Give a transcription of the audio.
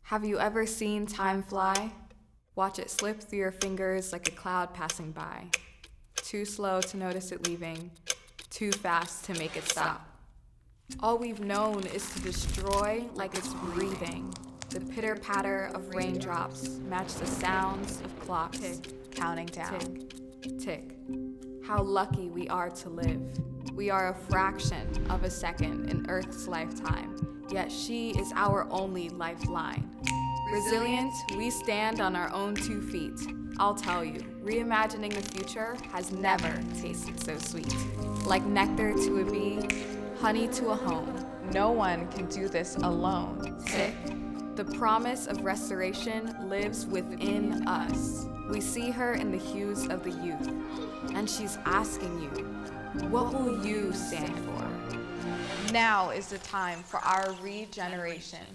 Have you ever seen time fly? Watch it slip through your fingers like a cloud passing by. Too slow to notice it leaving, too fast to make it stop. All we've known is to destroy like it's breathing. The pitter-patter of raindrops match the sounds of clocks counting down. Tick, tick. How lucky we are to live. We are a fraction of a second in Earth's lifetime, yet she is our only lifeline. Resilient, we stand on our own 2 feet. I'll tell you, reimagining the future has never tasted so sweet. Like nectar to a bee, honey to a home. No one can do this alone. Tick. The promise of restoration lives within us. We see her in the hues of the youth, and she's asking you, what will you stand for? Now is the time for our regeneration.